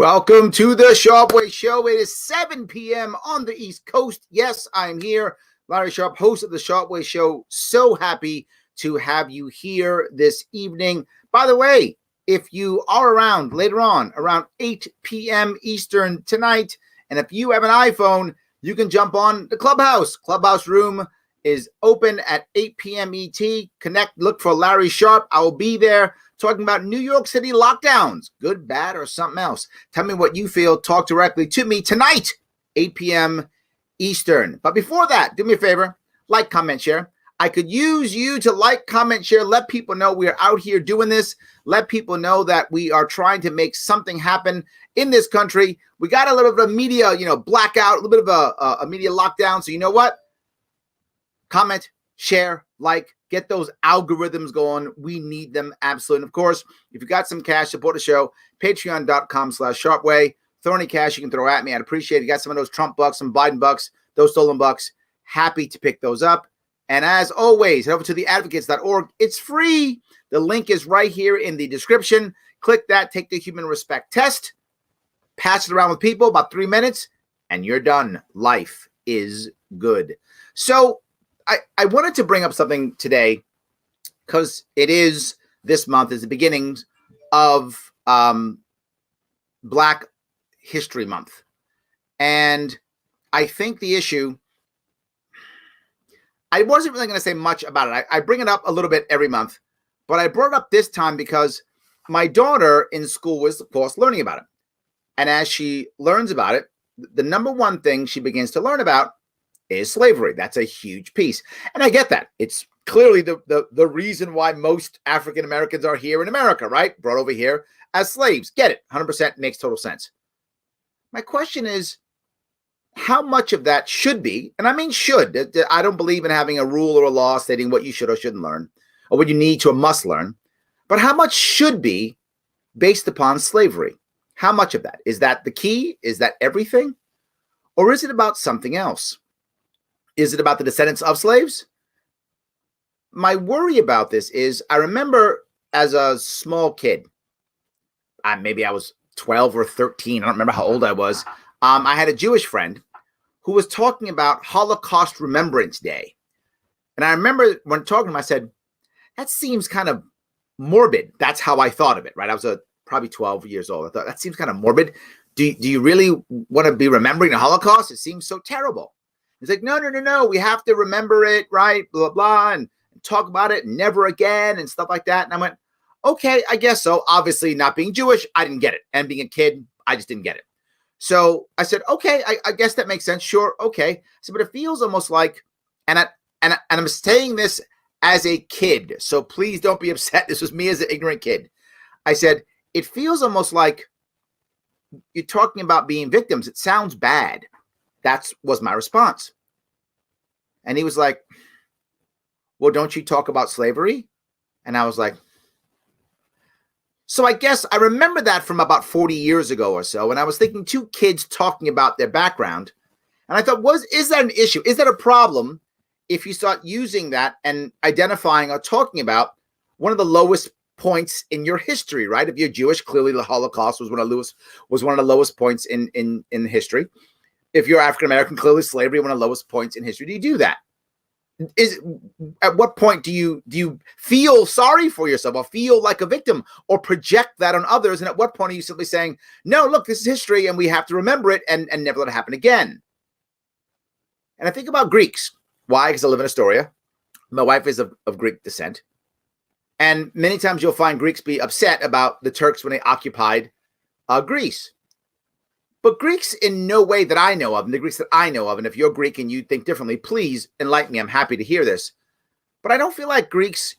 Welcome to the Sharpe Way Show. It is 7 p.m. on the East Coast. Yes, I'm here, Larry Sharpe, host of the Sharpe Way Show. So happy to have you here this evening. By the way, if you are around later on, around 8 p.m. Eastern tonight, and if you have an iPhone, you can jump on the Clubhouse. Clubhouse room is open at 8 p.m. ET. Connect, look for Larry Sharpe. I will be there talking about New York City lockdowns, good, bad, or something else. Tell me what you feel. Talk directly to me tonight, 8 p.m. Eastern. But before that, do me a favor, like, comment, share. I could use you to like, comment, share. Let people know we are out here doing this. Let people know that we are trying to make something happen in this country. We got a little bit of media, blackout, a little bit of a media lockdown. So you know what? Comment, share, like, get those algorithms going. We need them absolutely. And of course, if you got some cash, support the show, patreon.com/sharpeway. Throw any cash you can throw at me. I'd appreciate it. You got some of those Trump bucks, some Biden bucks, those stolen bucks. Happy to pick those up. And as always, head over to theadvocates.org. It's free. The link is right here in the description. Click that, take the human respect test, pass it around with people, about 3 minutes, and you're done. Life is good. So I wanted to bring up something today because it is this month is the beginnings of Black History Month. And I think the issue, I wasn't really going to say much about it. I bring it up a little bit every month, but I brought it up this time because my daughter in school was, of course, learning about it. And as she learns about it, the number one thing she begins to learn about is slavery. That's a huge piece. And I get that. It's clearly the reason why most African Americans are here in America, right? Brought over here as slaves. Get it. 100% makes total sense. My question is, how much of that should be, and I mean should, I don't believe in having a rule or a law stating what you should or shouldn't learn, or what you need to or must learn, but how much should be based upon slavery? How much of that? Is that the key? Is that everything? Or is it about something else? Is it about the descendants of slaves? My worry about this is I remember as a small kid, maybe I was 12 or 13. I don't remember how old I was. I had a Jewish friend who was talking about Holocaust Remembrance Day. And I remember when talking to him, I said, that seems kind of morbid. That's how I thought of it, right? I was probably 12 years old. I thought that seems kind of morbid. Do you really want to be remembering the Holocaust? It seems so terrible. He's like, no. We have to remember it, right? Blah, blah, and talk about it never again and stuff like that. And I went, okay, I guess so. Obviously, not being Jewish, I didn't get it. And being a kid, I just didn't get it. So I said, okay, I guess that makes sense. Sure, okay. I said, but it feels almost like, and I'm saying this as a kid, so please don't be upset. This was me as an ignorant kid. I said, it feels almost like you're talking about being victims. It sounds bad. That was my response. And he was like, well, don't you talk about slavery? And I was like, so I guess I remember that from about 40 years ago or so. And I was thinking two kids talking about their background. And I thought, is that an issue? Is that a problem if you start using that and identifying or talking about one of the lowest points in your history, right? If you're Jewish, clearly the Holocaust was one of the lowest points in history. If you're African American, clearly slavery, one of the lowest points in history. Do you do that? At what point do you feel sorry for yourself or feel like a victim or project that on others? And at what point are you simply saying, no, look, this is history and we have to remember it and never let it happen again? And I think about Greeks. Why? Because I live in Astoria. My wife is of Greek descent. And many times you'll find Greeks be upset about the Turks when they occupied Greece. But Greeks in no way that I know of, and the Greeks that I know of, and if you're Greek and you think differently, please enlighten me. I'm happy to hear this. But I don't feel like Greeks,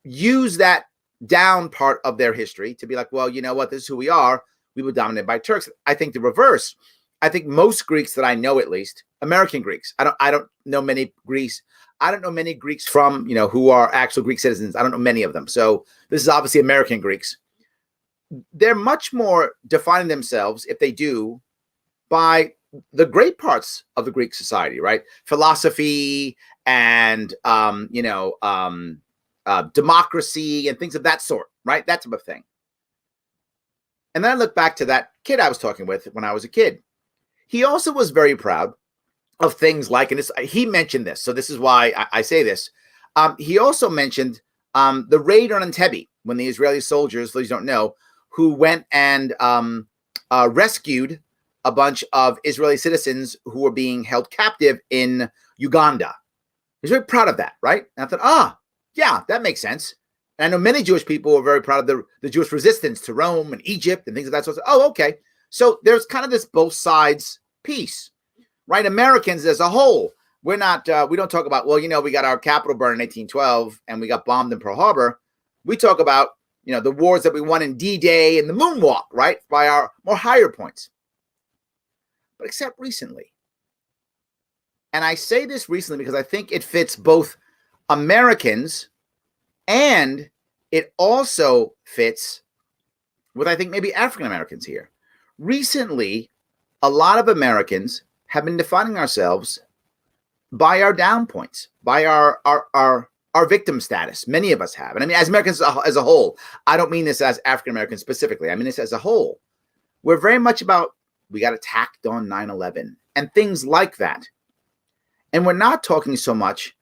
use that down part of their history to be like, well, you know what, this is who we are. We were dominated by Turks. I think the reverse. I think most Greeks that I know, at least, American Greeks, I don't know many Greeks. I don't know many Greeks from, who are actual Greek citizens. I don't know many of them. So this is obviously American Greeks. They're much more defining themselves, if they do, by the great parts of the Greek society, right? Philosophy and, democracy and things of that sort, right? That type of thing. And then I look back to that kid I was talking with when I was a kid. He also was very proud of things like, and he mentioned this, so this is why I say this. He also mentioned the raid on Entebbe, when the Israeli soldiers, those you don't know, who went and rescued a bunch of Israeli citizens who were being held captive in Uganda. He's very proud of that, right? And I thought, yeah, that makes sense. And I know many Jewish people were very proud of the Jewish resistance to Rome and Egypt and things like that. So I said, okay. So there's kind of this both sides piece, right? Americans as a whole, we're not, we don't talk about, well, we got our Capitol burned in 1812 and we got bombed in Pearl Harbor. We talk about, the wars that we won in D-Day and the moonwalk, right? By our more higher points. But except recently. And I say this recently because I think it fits both Americans and it also fits with, I think, maybe African Americans here. Recently, a lot of Americans have been defining ourselves by our down points, by our victim status. Many of us have. And I mean, as Americans as a whole, I don't mean this as African Americans specifically. I mean this as a whole. We're very much about, we got attacked on 9/11 and things like that. And we're not talking so much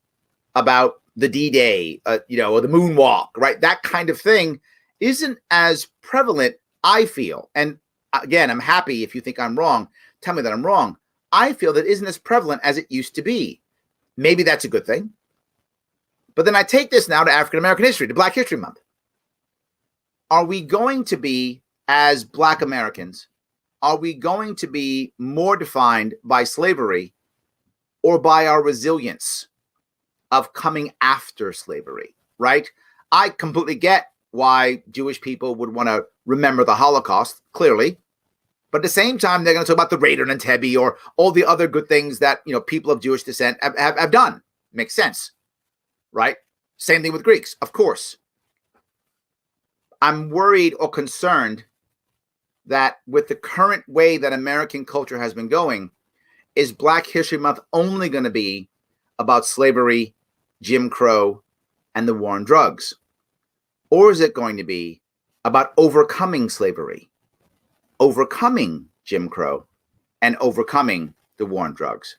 about the D-Day, or the moonwalk, right? That kind of thing isn't as prevalent, I feel. And again, I'm happy if you think I'm wrong. Tell me that I'm wrong. I feel that isn't as prevalent as it used to be. Maybe that's a good thing. But then I take this now to African American history, to Black History Month. Are we going to be, as Black Americans, are we going to be more defined by slavery or by our resilience of coming after slavery, right? I completely get why Jewish people would want to remember the Holocaust, clearly. But at the same time, they're going to talk about the raid on Entebbe or all the other good things that, people of Jewish descent have done. Makes sense, right? Same thing with Greeks, of course. I'm worried or concerned that with the current way that American culture has been going, is Black History Month only going to be about slavery, Jim Crow, and the war on drugs? Or is it going to be about overcoming slavery, overcoming Jim Crow, and overcoming the war on drugs?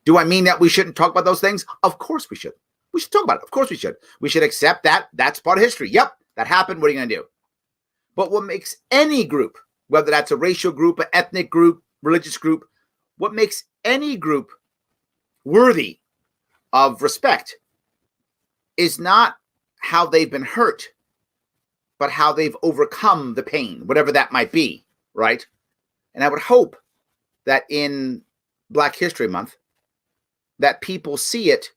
Do I mean that we shouldn't talk about those things? Of course we should. We should talk about it. Of course we should. We should accept that that's part of history. Yep, that happened. What are you going to do? But what makes any group, whether that's a racial group, an ethnic group, religious group, what makes any group worthy of respect is not how they've been hurt, but how they've overcome the pain, whatever that might be, right? And I would hope that in Black History Month, that people see it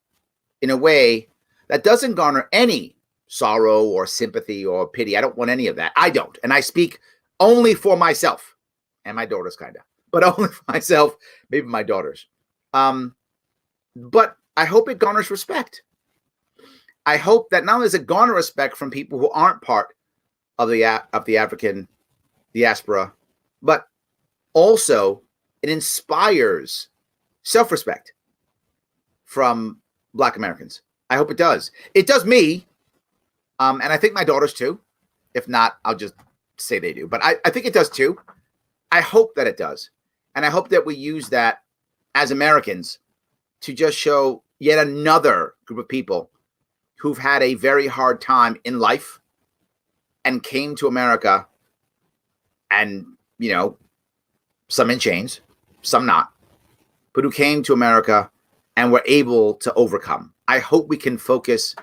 in a way that doesn't garner any sorrow or sympathy or pity. I don't want any of that. I don't. And I speak only for myself and my daughters, kind of, but only for myself, maybe my daughters. But I hope it garners respect. I hope that not only does it garner respect from people who aren't part of the African diaspora, but also it inspires self-respect from Black Americans. I hope it does. It does me, and I think my daughters too. If not, I'll just say they do. But I think it does too. I hope that it does. And I hope that we use that as Americans to just show yet another group of people who've had a very hard time in life and came to America and, some in chains, some not, but who came to America and were able to overcome. I hope we can focus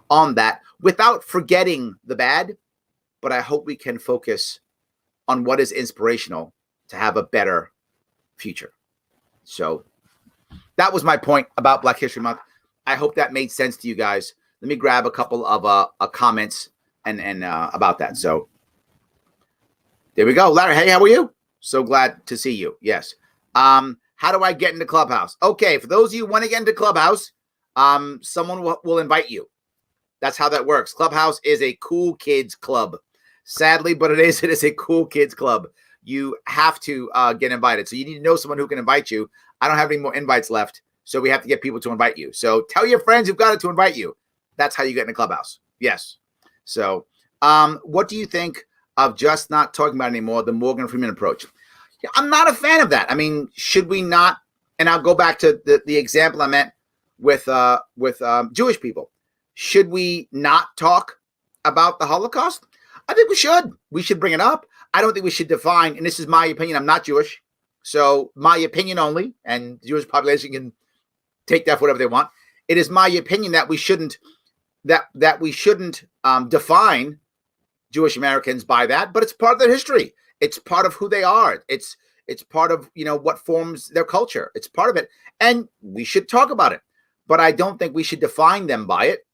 on that without forgetting the bad, but I hope we can focus on what is inspirational to have a better future. So that was my point about Black History Month. I hope that made sense to you guys. Let me grab a couple of comments and about that. So there we go. Larry, hey, how are you? So glad to see you. Yes. How do I get into Clubhouse? Okay, for those of you who want to get into Clubhouse, someone will invite you. That's how that works. Clubhouse is a cool kids club. Sadly, but it is a cool kids club. You have to get invited. So you need to know someone who can invite you. I don't have any more invites left, so we have to get people to invite you. So tell your friends who've got it to invite you. That's how you get into Clubhouse. Yes. So what do you think of just not talking about it anymore, the Morgan Freeman approach. I'm not a fan of that. I mean, should we not? And I'll go back to the example I meant with Jewish people. Should we not talk about the Holocaust? I think we should. We should bring it up. I don't think we should define, and this is my opinion, I'm not Jewish, so my opinion only, and the Jewish population can take that for whatever they want. It is my opinion that we shouldn't define Jewish Americans by that, but it's part of their history. It's part of who they are. It's part of, what forms their culture. It's part of it, and we should talk about it. But I don't think we should define them by it,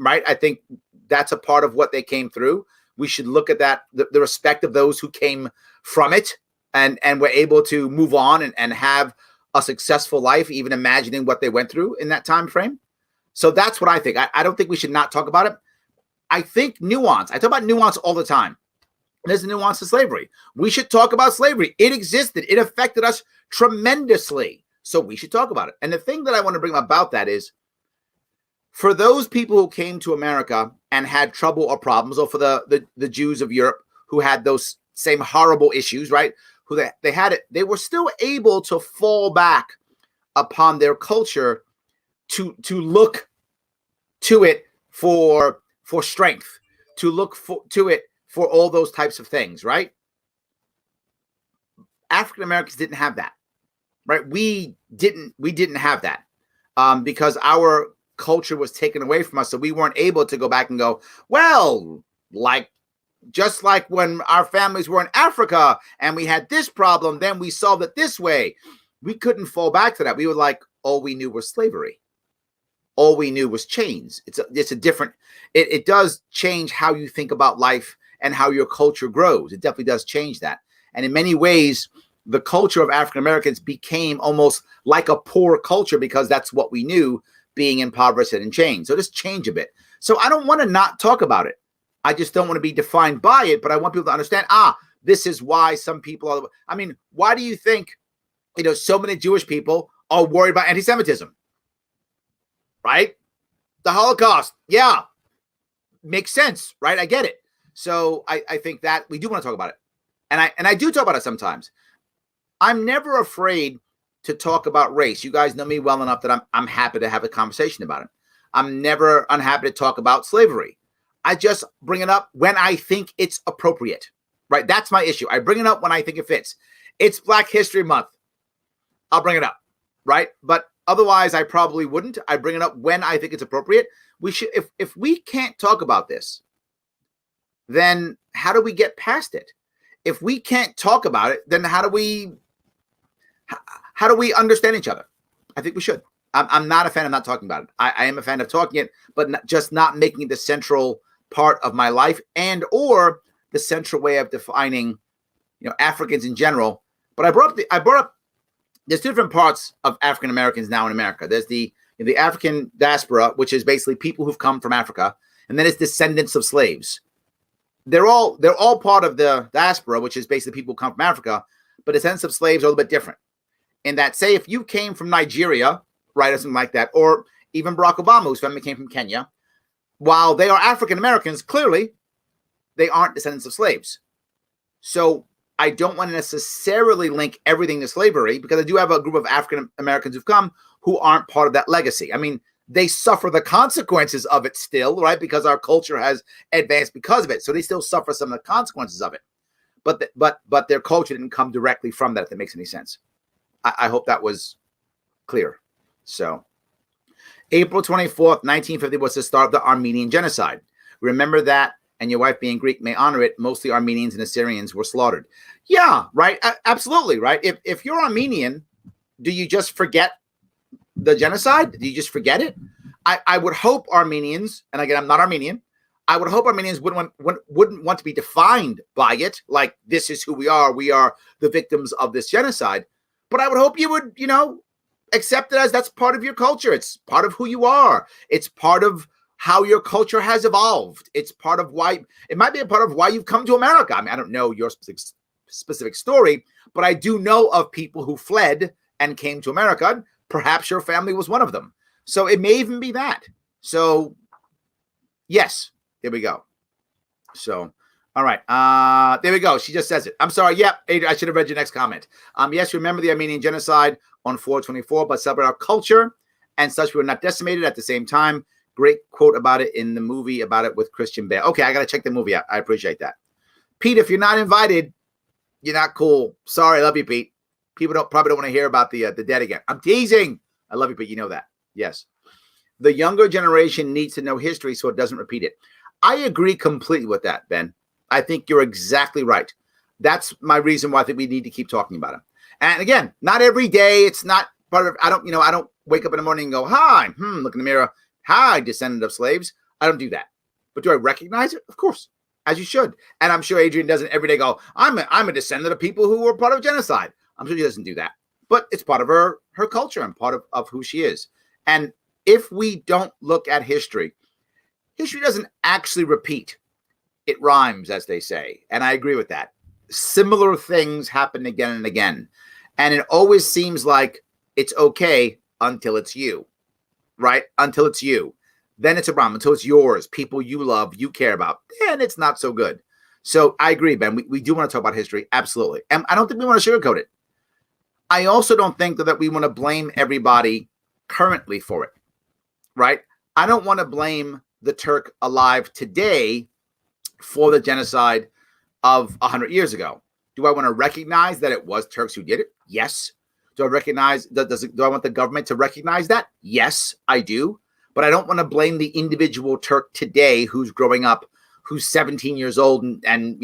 right? I think that's a part of what they came through. We should look at that, the respect of those who came from it and were able to move on and have a successful life, even imagining what they went through in that time frame. So that's what I think. I don't think we should not talk about it. I think nuance. I talk about nuance all the time. There's a nuance to slavery. We should talk about slavery. It existed. It affected us tremendously. So we should talk about it. And the thing that I want to bring about that is, for those people who came to America and had trouble or problems, or for the Jews of Europe who had those same horrible issues, right? Who they had it, they were still able to fall back upon their culture to look to it for strength, to look to it for all those types of things, right? African Americans didn't have that, right? We didn't have that because our culture was taken away from us, so we weren't able to go back and go, well, just like when our families were in Africa and we had this problem, then we solved it this way. We couldn't fall back to that. We were like, all we knew was slavery. All we knew was chains. It's a different, it does change how you think about life and how your culture grows. It definitely does change that. And in many ways, the culture of African Americans became almost like a poor culture because that's what we knew, being impoverished and in chains. So just change a bit. So I don't want to not talk about it. I just don't want to be defined by it, but I want people to understand, this is why some people are, I mean, why do you think, so many Jewish people are worried about anti-Semitism? Right? The Holocaust. Yeah. Makes sense, right? I get it. So I think that we do want to talk about it. And I do talk about it sometimes. I'm never afraid to talk about race. You guys know me well enough that I'm happy to have a conversation about it. I'm never unhappy to talk about slavery. I just bring it up when I think it's appropriate, right? That's my issue. I bring it up when I think it fits. It's Black History Month. I'll bring it up, right? But otherwise, I probably wouldn't. I bring it up when I think it's appropriate. We should, if we can't talk about this, then how do we get past it? If we can't talk about it, then how do we understand each other? I think we should. I'm not a fan of not talking about it. I am a fan of talking it, but just not making it the central part of my life or the central way of defining, Africans in general. But I brought up there's different parts of African Americans now in America. There's the African diaspora, which is basically people who've come from Africa, and then it's descendants of slaves. They're all part of the diaspora, which is basically people who come from Africa, but descendants of slaves are a little bit different. In that, say, if you came from Nigeria, right, or something like that, or even Barack Obama, whose family came from Kenya, while they are African Americans, clearly they aren't descendants of slaves. So I don't want to necessarily link everything to slavery, because I do have a group of African Americans who've come who aren't part of that legacy. I mean, they suffer the consequences of it still, right? Because our culture has advanced because of it. So they still suffer some of the consequences of it. But their culture didn't come directly from that, if that makes any sense. I hope that was clear. So April 24th, 1950 was the start of the Armenian genocide. Remember that, and your wife being Greek may honor it. Mostly Armenians and Assyrians were slaughtered. Yeah, right. Absolutely, right. If you're Armenian, do you just forget the genocide? Do you just forget it? I would hope Armenians, and again, I'm not Armenian, I would hope Armenians wouldn't want to be defined by it, like this is who we are the victims of this genocide. But I would hope you would, accept it as that's part of your culture. It's part of who you are. It's part of how your culture has evolved. It's part of why, it might be a part of why you've come to America. I mean, I don't know your specific story, but I do know of people who fled and came to America. Perhaps your family was one of them. So it may even be that. So yes, there we go. So, All right. There we go. She just says it. I'm sorry. Yep. Adrian, I should have read your next comment. Yes, remember the Armenian genocide on 4/24, but celebrate our culture and such. We were not decimated at the same time. Great quote about it in the movie about it with Christian Bale. Okay, I got to check the movie out. I appreciate that. Pete, if you're not invited, you're not cool. Sorry. I love you, Pete. People probably don't want to hear about the dead again. I'm teasing. I love you, Pete. You know that. Yes. The younger generation needs to know history so it doesn't repeat it. I agree completely with that, Ben. I think you're exactly right. That's my reason why I think we need to keep talking about it. And again, not every day. It's not part of, I don't wake up in the morning and go, hi, look in the mirror. Hi, descendant of slaves. I don't do that. But do I recognize it? Of course, as you should. And I'm sure Adrian doesn't every day go, I'm a descendant of people who were part of genocide. I'm sure she doesn't do that. But it's part of her culture and part of who she is. And if we don't look at history doesn't actually repeat. It rhymes, as they say. And I agree with that. Similar things happen again and again. And it always seems like it's okay until it's you, right? Until it's you. Then it's a problem. Until it's yours, people you love, you care about. Then it's not so good. So I agree, Ben. We do want to talk about history. Absolutely. And I don't think we want to sugarcoat it. I also don't think that we want to blame everybody currently for it, right? I don't want to blame the Turk alive today for the genocide of 100 years ago. Do I want to recognize that it was Turks who did it? Yes. Do I recognize that? Do I want the government to recognize that? Yes, I do. But I don't want to blame the individual Turk today who's growing up, who's 17 years old and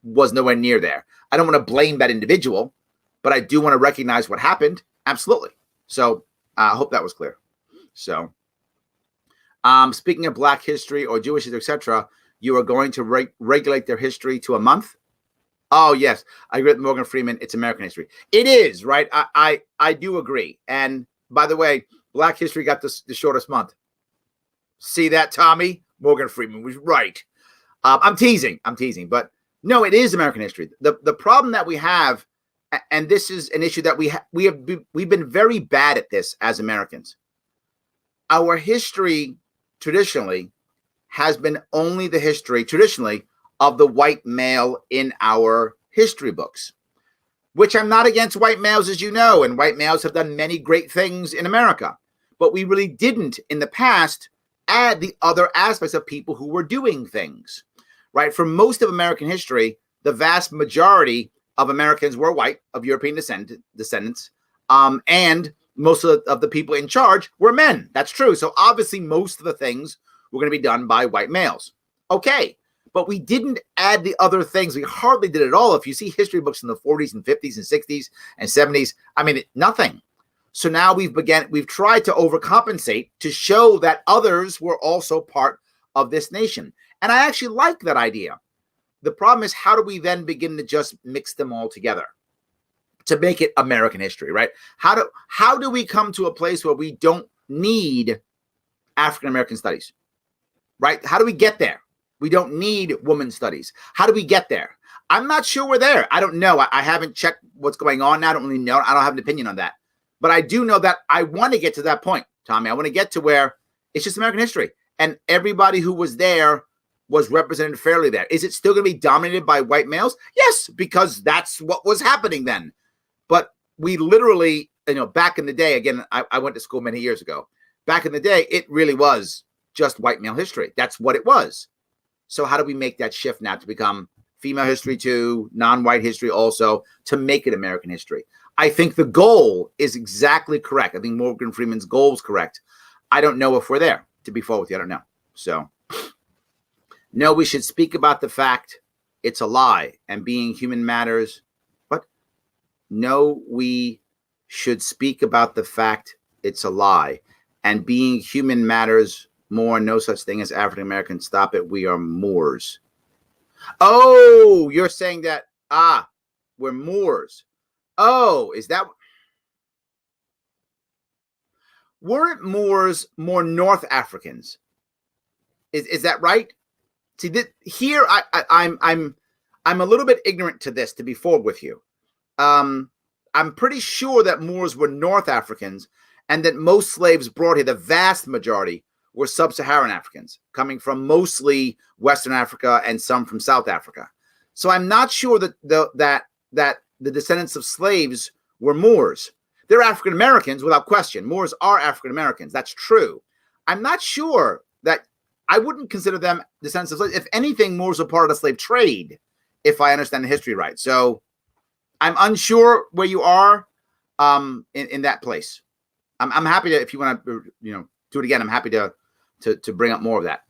was nowhere near there. I don't want to blame that individual, but I do want to recognize what happened. Absolutely. So I hope that was clear. So speaking of Black history or Jewish history, etc., you are going to regulate their history to a month? Oh, yes. I agree with Morgan Freeman. It's American history. It is, right? I do agree. And by the way, Black history got the shortest month. See that, Tommy? Morgan Freeman was right. I'm teasing. But no, it is American history. The problem that we have, and this is an issue that we've been very bad at this as Americans. Our history traditionally has been only the history traditionally of the white male in our history books, which I'm not against white males, as you know, and white males have done many great things in America, but we really didn't in the past add the other aspects of people who were doing things, right? For most of American history, the vast majority of Americans were white, of European descendants, and most of the people in charge were men. That's true. So obviously most of the things were going to be done by white males. Okay. But we didn't add the other things. We hardly did at all. If you see history books in the 40s and 50s and 60s and 70s, I mean, nothing. So now we've tried to overcompensate to show that others were also part of this nation. And I actually like that idea. The problem is, how do we then begin to just mix them all together to make it American history, right? How do we come to a place where we don't need African American studies, right? How do we get there? We don't need women's studies. How do we get there? I'm not sure we're there. I don't know. I haven't checked what's going on now. I don't really know. I don't have an opinion on that. But I do know that I want to get to that point, Tommy. I want to get to where it's just American history. And everybody who was there was represented fairly there. Is it still going to be dominated by white males? Yes, because that's what was happening then. But we literally, back in the day, again, I went to school many years ago. Back in the day, it really was just white male history. That's what it was. So how do we make that shift now to become female history too, non-white history also, to make it American history? I think the goal is exactly correct. I think Morgan Freeman's goal is correct. I don't know if we're there, to be fair with you. I don't know. So, no, we should speak about the fact it's a lie and being human matters. What? No, we should speak about the fact it's a lie and being human matters more. No such thing as African Americans. Stop it. We are Moors. Oh, you're saying that, we're Moors. Oh, is that? Weren't Moors more North Africans? Is that right? See, here I'm a little bit ignorant to this, to be forward with you. I'm pretty sure that Moors were North Africans and that most slaves brought here, the vast majority, were Sub-Saharan Africans, coming from mostly Western Africa and some from South Africa. So I'm not sure that the descendants of slaves were Moors. They're African Americans without question. Moors are African Americans. That's true. I'm not sure that I wouldn't consider them descendants of slaves. If anything, Moors are part of the slave trade, if I understand the history right. So I'm unsure where you are in that place. I'm happy to, if you want to, do it again. I'm happy to bring up more of that.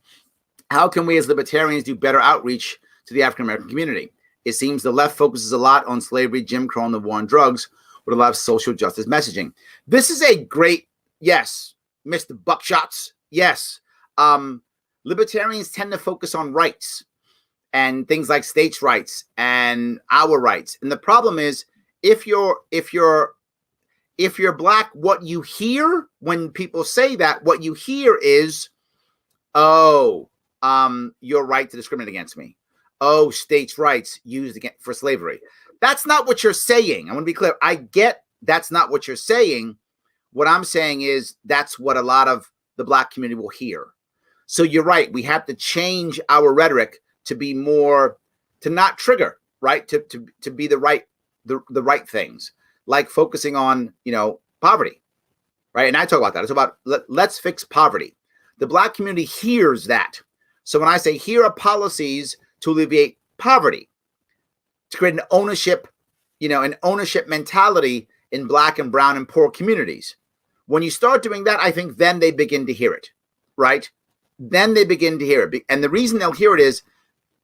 How can we as libertarians do better outreach to the African American community? It seems the left focuses a lot on slavery, Jim Crow, and the war on drugs with a lot of social justice messaging. This is a great, yes, Mr. Buckshots, yes. Libertarians tend to focus on rights and things like states' rights and our rights. And the problem is, if you're black, what you hear when people say that, what you hear is, oh, your right to discriminate against me. Oh, states' rights used for slavery. That's not what you're saying. I want to be clear. I get that's not what you're saying. What I'm saying is that's what a lot of the black community will hear. So you're right. We have to change our rhetoric to be more, to not trigger, right? To be the right things, like focusing on, poverty, right? And I talk about that. It's about let's fix poverty. The black community hears that. So when I say here are policies to alleviate poverty, to create an ownership mentality in black and brown and poor communities. When you start doing that, I think then they begin to hear it, right? Then they begin to hear it. And the reason they'll hear it is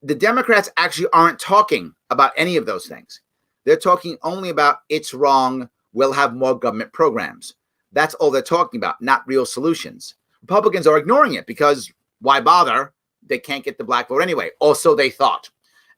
the Democrats actually aren't talking about any of those things. They're talking only about it's wrong, we'll have more government programs. That's all they're talking about, not real solutions. Republicans are ignoring it because why bother? They can't get the black vote anyway. Also, they thought.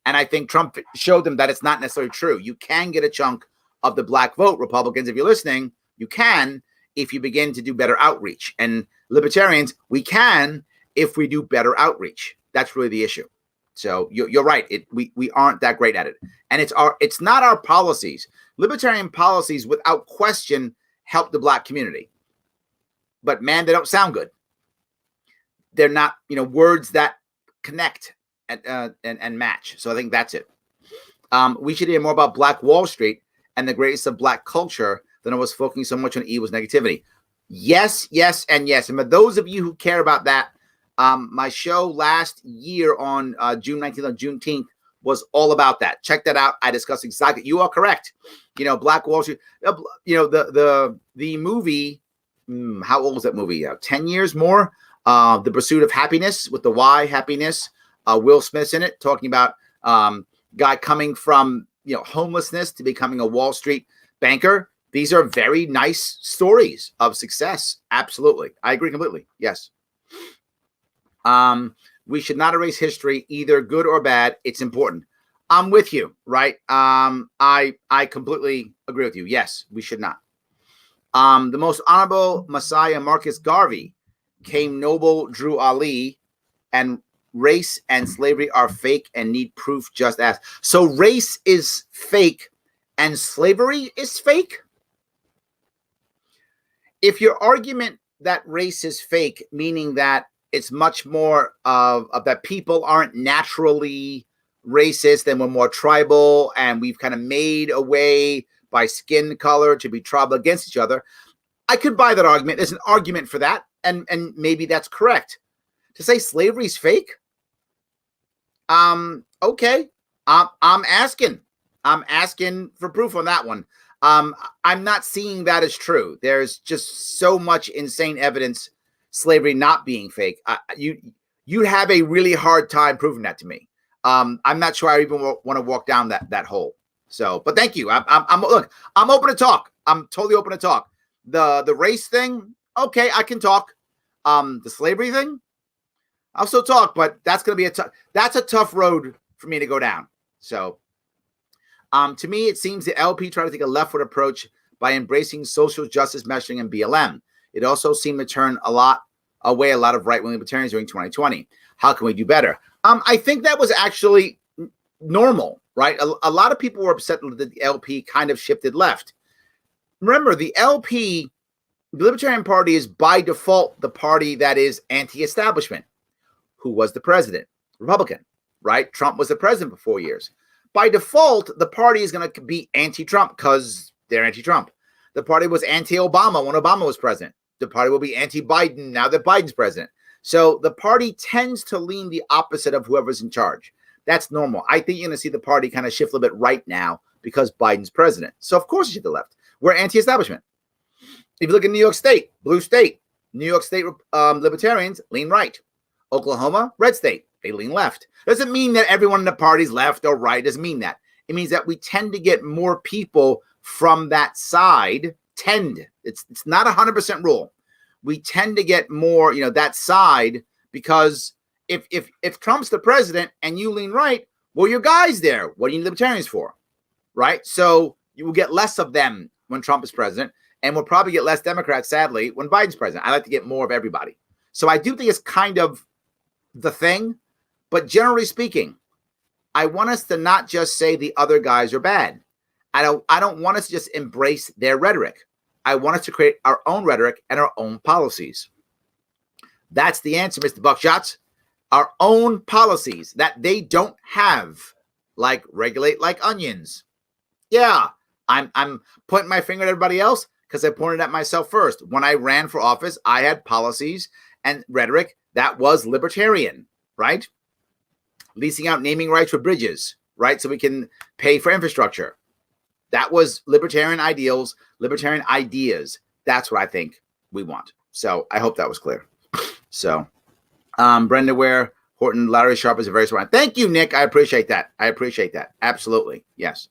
And I think Trump showed them that it's not necessarily true. You can get a chunk of the black vote, Republicans, if you're listening. You can if you begin to do better outreach. And libertarians, we can if we do better outreach. That's really the issue. So you're right. We aren't that great at it. And it's not our policies. Libertarian policies, without question, help the black community. But man, they don't sound good. They're not, words that connect and match. So I think that's it. We should hear more about Black Wall Street and the greatness of black culture than I was focusing so much on evil's negativity. Yes, yes, and yes. And for those of you who care about that, my show last year on June 19th on Juneteenth was all about that. Check that out. I discussed exactly. You are correct. Black Wall Street. The movie. How old was that movie? 10 years more. The Pursuit of Happiness with the Y, happiness. Will Smith's in it, talking about guy coming from homelessness to becoming a Wall Street banker. These are very nice stories of success. Absolutely, I agree completely. Yes. We should not erase history, either good or bad. It's important. I'm with you, right? I completely agree with you. Yes, we should not. The most honorable Messiah, Marcus Garvey, came noble Drew Ali, and race and slavery are fake and need proof just as. So race is fake and slavery is fake? If your argument that race is fake, meaning that it's much more of that people aren't naturally racist and we're more tribal and we've kind of made a way by skin color to be tribal against each other, I could buy that argument. There's an argument for that, and maybe that's correct. To say slavery is fake, okay. I'm asking for proof on that one. I'm not seeing that as true. There's just so much insane evidence slavery not being fake. You'd have a really hard time proving that to me. I'm not sure I even want to walk down that hole. So, but thank you. I'm open to talk. I'm totally open to talk. The race thing, okay, I can talk. The slavery thing, I'll still talk, but that's going to be that's a tough road for me to go down. So, to me, it seems the LP tried to take a leftward approach by embracing social justice messaging and BLM. It also seemed to turn a lot of right-wing libertarians during 2020. How can we do better? I think that was actually normal, right? A lot of people were upset that the LP kind of shifted left. Remember, the LP The Libertarian Party is by default the party that is anti-establishment. Who was the president? Republican, right? Trump was the president for 4 years. By default, the party is going to be anti-Trump because they're anti-Trump. The party was anti-Obama when Obama was president. The party will be anti-Biden now that Biden's president. So the party tends to lean the opposite of whoever's in charge. That's normal. I think you're going to see the party kind of shift a little bit right now because Biden's president. So of course you should the left. We're anti-establishment. If you look at New York State, blue state, New York State libertarians lean right. Oklahoma, red state, they lean left. Doesn't mean that everyone in the party's left or right. Doesn't mean that. It means that we tend to get more people from that side. It's not 100% rule. We tend to get more, that side, because if Trump's the president and you lean right, well, your guys there. What do you need libertarians for? Right? So you will get less of them when Trump is president, and we'll probably get less Democrats, sadly, when Biden's president. I like to get more of everybody. So I do think it's kind of the thing, but generally speaking, I want us to not just say the other guys are bad. I don't want us to just embrace their rhetoric. I want us to create our own rhetoric and our own policies. That's the answer, Mr. Buckshots. Our own policies that they don't have, like regulate like onions. Yeah, I'm pointing my finger at everybody else because I pointed at myself first. When I ran for office, I had policies and rhetoric that was libertarian, right? Leasing out naming rights for bridges, right? So we can pay for infrastructure. That was libertarian ideals, libertarian ideas. That's what I think we want. So I hope that was clear. So Brenda Ware, Horton, Larry Sharpe is a very smart. Thank you, Nick. I appreciate that. Absolutely. Yes.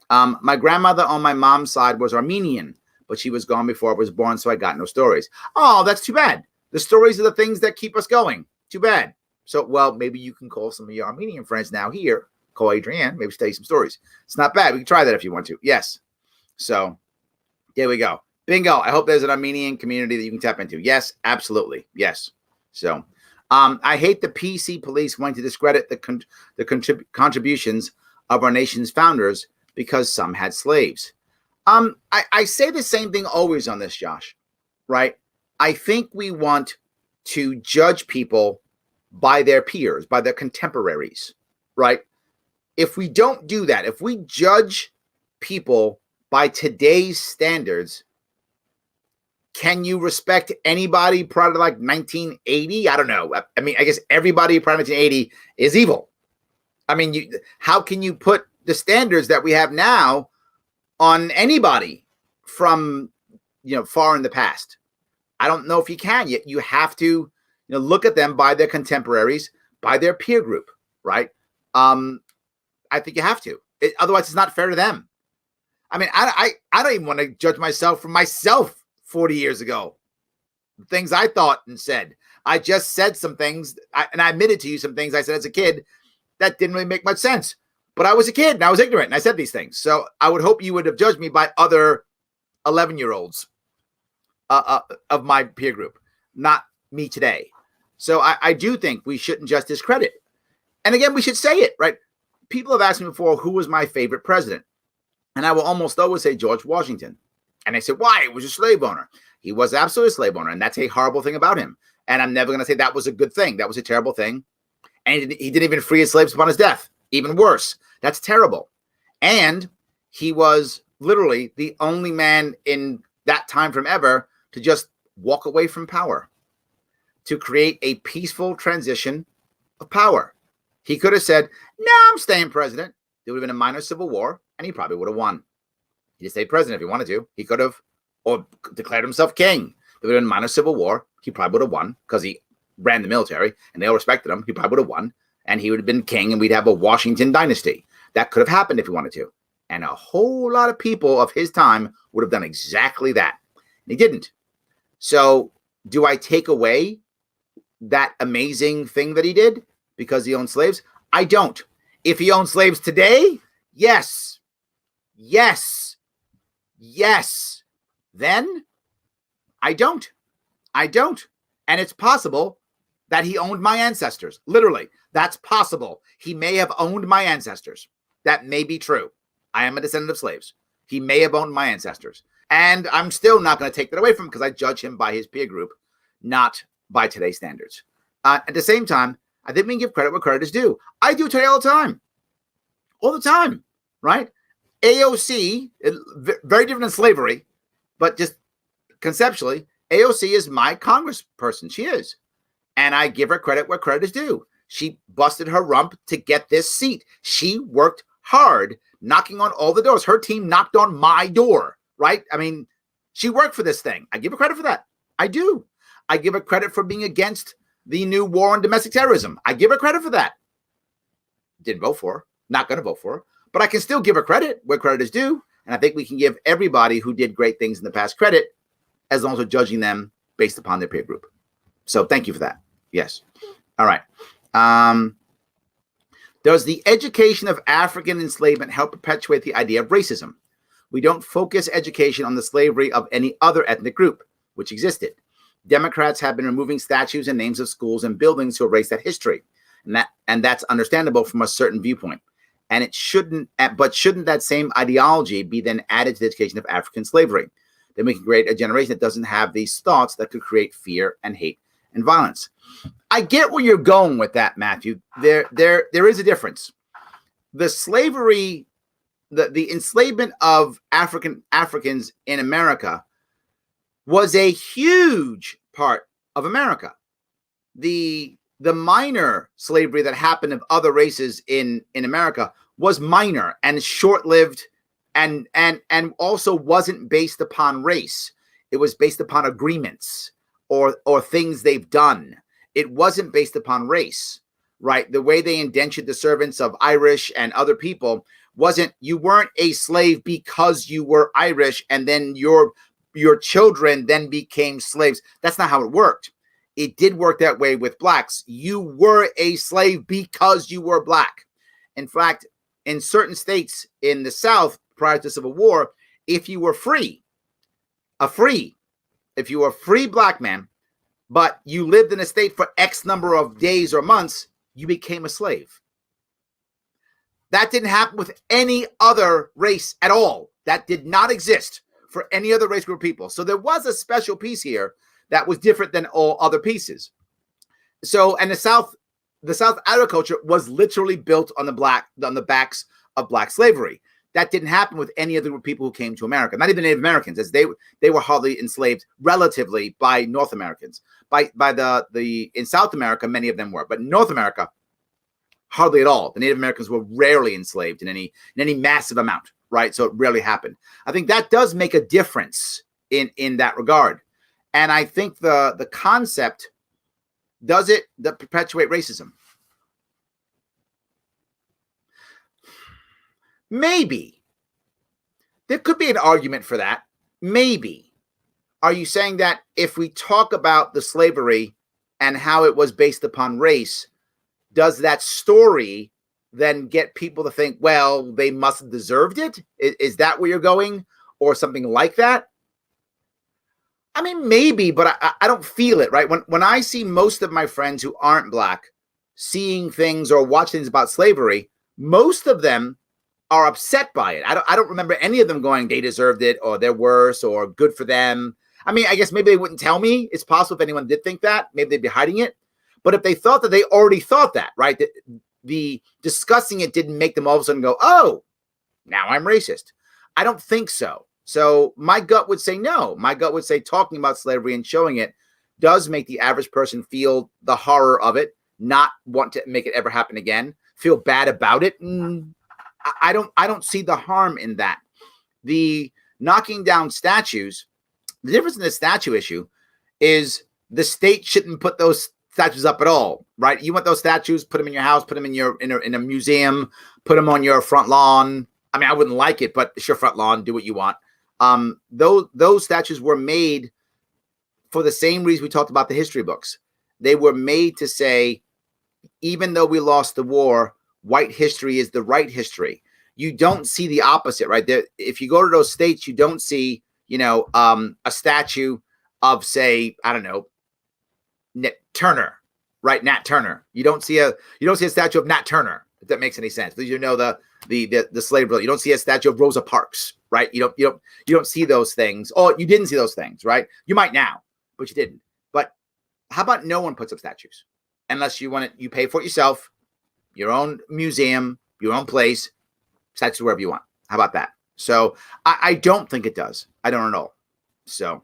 My grandmother on my mom's side was Armenian, but she was gone before I was born, so I got no stories. Oh, that's too bad. The stories are the things that keep us going. Too bad. So, well, maybe you can call some of your Armenian friends now here. Call Adrienne, maybe tell you some stories. It's not bad. We can try that if you want to. Yes. So there we go. Bingo. I hope there's an Armenian community that you can tap into. Yes, absolutely. Yes. So I hate the PC police wanting to discredit the contributions of our nation's founders because some had slaves. I say the same thing always on this, Josh, right? I think we want to judge people by their peers, by their contemporaries, right? If we don't do that, if we judge people by today's standards, can you respect anybody prior to like 1980? I don't know. I mean, I guess everybody prior to 1980 is evil. I mean, how can you put the standards that we have now on anybody from, far in the past? I don't know if you can. You have to, look at them by their contemporaries, by their peer group, right? I think you have to. Otherwise, it's not fair to them. I mean, I don't even want to judge myself from myself 40 years ago. The things I thought and said. I just said some things, and I admitted to you some things I said as a kid that didn't really make much sense. But I was a kid, and I was ignorant, and I said these things. So I would hope you would have judged me by other 11-year-olds of my peer group, not me today. So I do think we shouldn't just discredit. And again, we should say it, right? People have asked me before, who was my favorite president? And I will almost always say George Washington. And they said, why? He was a slave owner. He was absolutely a slave owner. And that's a horrible thing about him. And I'm never going to say that was a good thing. That was a terrible thing. And he didn't even free his slaves upon his death. Even worse. That's terrible. And he was literally the only man in that time from ever to just walk away from power, to create a peaceful transition of power. He could have said, no, I'm staying president. There would have been a minor civil war, and he probably would have won. He stayed president if he wanted to. He could have, or declared himself king. There would have been a minor civil war. He probably would have won because he ran the military, and they all respected him. He probably would have won, and he would have been king, and we'd have a Washington dynasty. That could have happened if he wanted to. And a whole lot of people of his time would have done exactly that. And he didn't. So do I take away that amazing thing that he did because he owned slaves? I don't. If he owned slaves today, yes. Yes. Yes. Then I don't. I don't. And it's possible that he owned my ancestors. Literally, that's possible. He may have owned my ancestors. That may be true. I am a descendant of slaves. He may have owned my ancestors. And I'm still not going to take that away from him because I judge him by his peer group, not by today's standards. At the same time, I think we can give credit where credit is due. I do today all the time, right? AOC, very different than slavery, but just conceptually, AOC is my congressperson. She is. And I give her credit where credit is due. She busted her rump to get this seat. She worked hard, knocking on all the doors. Her team knocked on my door, right? I mean, she worked for this thing. I give her credit for that. I do. I give her credit for being against the new war on domestic terrorism. I give her credit for that. Didn't vote for her. Not going to vote for her. But I can still give her credit where credit is due. And I think we can give everybody who did great things in the past credit as long as we're judging them based upon their peer group. So thank you for that. Yes. All right. Does the education of African enslavement help perpetuate the idea of racism? We don't focus education on the slavery of any other ethnic group, which existed. Democrats have been removing statues and names of schools and buildings to erase that history. And that's understandable from a certain viewpoint. And it shouldn't that same ideology be then added to the education of African slavery? Then we can create a generation that doesn't have these thoughts that could create fear and hate and violence. I get where you're going with that, Matthew. There is a difference. The slavery, the enslavement of Africans in America was a huge part of America. The minor slavery that happened of other races in America was minor and short-lived and also wasn't based upon race. It was based upon agreements or things they've done. It wasn't based upon race, right? The way they indentured the servants of Irish and other people wasn't, you weren't a slave because you were Irish and then your children then became slaves. That's not how it worked. It did work that way with blacks. You were a slave because you were black. In fact, in certain states in the South prior to the Civil War, if you were free black man, but you lived in a state for X number of days or months, you became a slave. That didn't happen with any other race at all. That did not exist for any other race group of people. So there was a special piece here that was different than all other pieces. So, and the South agriculture was literally built on the backs of black slavery. That didn't happen with any other people who came to America, not even Native Americans, as they were hardly enslaved relatively by North Americans. In South America, many of them were, but in North America, hardly at all. The Native Americans were rarely enslaved in any massive amount, right? So it rarely happened. I think that does make a difference in that regard. And I think the concept, does it perpetuate racism? Maybe. There could be an argument for that. Maybe. Are you saying that if we talk about the slavery and how it was based upon race, does that story then get people to think, well, they must have deserved it? Is that where you're going? Or something like that? I mean, maybe, but I don't feel it, right? When I see most of my friends who aren't black seeing things or watching things about slavery, most of them are upset by it. I don't remember any of them going, they deserved it, or they're worse, or good for them. I mean, I guess maybe they wouldn't tell me. It's possible if anyone did think that, maybe they'd be hiding it. But if they thought that, they already thought that, right? The discussing it didn't make them all of a sudden go, oh, now I'm racist. I don't think so. So my gut would say no. My gut would say talking about slavery and showing it does make the average person feel the horror of it, not want to make it ever happen again, feel bad about it. I don't see the harm in that. The knocking down statues, the difference in the statue issue is the state shouldn't put those statues up at all, right? You want those statues, put them in your house, put them in a museum, put them on your front lawn. I mean, I wouldn't like it, but it's your front lawn, do what you want. Those statues were made for the same reason we talked about the history books. They were made to say, even though we lost the war, white history is the right history. You don't see the opposite, right? If you go to those states, you don't see, a statue of, say, I don't know, Nat Turner, right? Nat Turner. You don't see a statue of Nat Turner. if that makes any sense. Because you know the slave bill. You don't see a statue of Rosa Parks, right? You don't see those things. Oh, you didn't see those things, right? You might now, but you didn't. But how about no one puts up statues unless you want it? You pay for it yourself, your own museum, your own place, statues wherever you want. How about that? So I don't think it does. I don't at all. So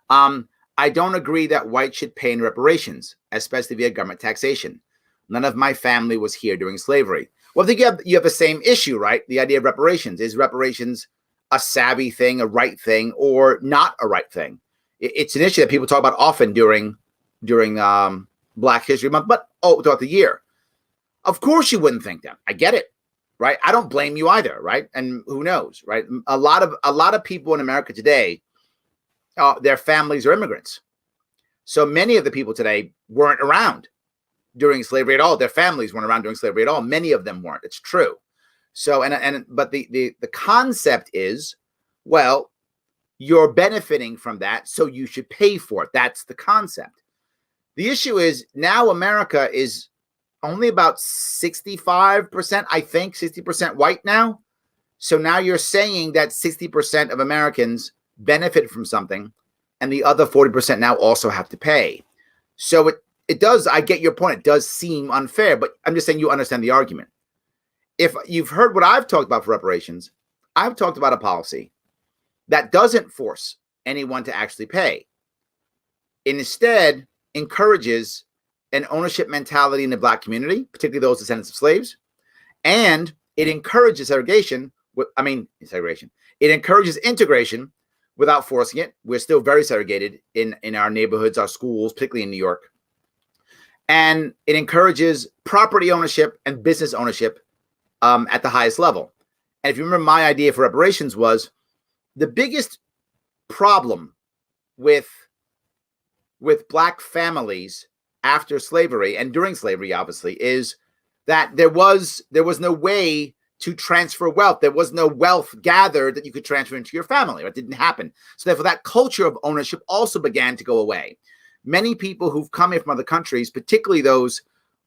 I don't agree that whites should pay in reparations, especially via government taxation. None of my family was here during slavery. Well, I think you have the same issue, right? The idea of reparations. Is reparations a savvy thing, a right thing, or not a right thing? It's an issue that people talk about often during Black History Month, but throughout the year. Of course you wouldn't think that. I get it. Right. I don't blame you either. Right. And who knows? Right. A lot of people in America today, their families are immigrants. So many of the people today weren't around during slavery at all. Their families weren't around during slavery at all. Many of them weren't. It's true. So but the concept is, well, you're benefiting from that, so you should pay for it. That's the concept. The issue is now America is only about 65%, I think, 60% white now. So now you're saying that 60% of Americans benefit from something and the other 40% now also have to pay. So it does, I get your point. It does seem unfair, but I'm just saying you understand the argument. If you've heard what I've talked about for reparations, I've talked about a policy that doesn't force anyone to actually pay. It instead encourages an ownership mentality in the Black community, particularly those descendants of slaves, and it encourages segregation. It encourages integration without forcing it. We're still very segregated in our neighborhoods, our schools, particularly in New York. And it encourages property ownership and business ownership at the highest level. And if you remember, my idea for reparations was the biggest problem with Black families after slavery and during slavery, obviously, is that there was no way to transfer wealth. There was no wealth gathered that you could transfer into your family. It didn't happen. So therefore, that culture of ownership also began to go away. Many people who've come here from other countries, particularly those,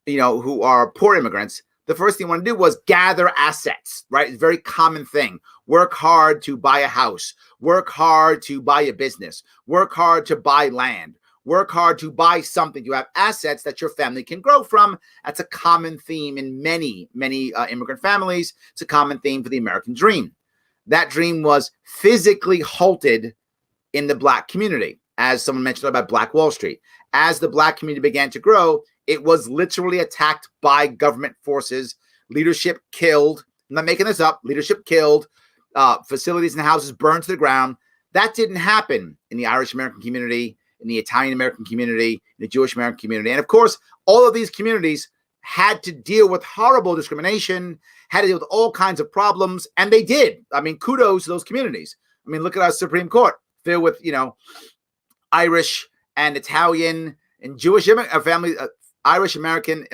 who are poor immigrants, the first thing you want to do was gather assets, right? It's a very common thing. Work hard to buy a house. Work hard to buy a business. Work hard to buy land. Work hard to buy something. You have assets that your family can grow from. That's a common theme in many, many immigrant families. It's a common theme for the American dream. That dream was physically halted in the Black community, as someone mentioned about Black Wall Street. As the Black community began to grow, it was literally attacked by government forces. Leadership killed. I'm not making this up. Leadership killed. Facilities and houses burned to the ground. That didn't happen in the Irish American community, in the Italian American community, in the Jewish American community. And of course, all of these communities had to deal with horrible discrimination, had to deal with all kinds of problems, and they did. I mean, kudos to those communities. I mean, look at our Supreme Court, filled with, Irish and Italian and Jewish family, Irish American,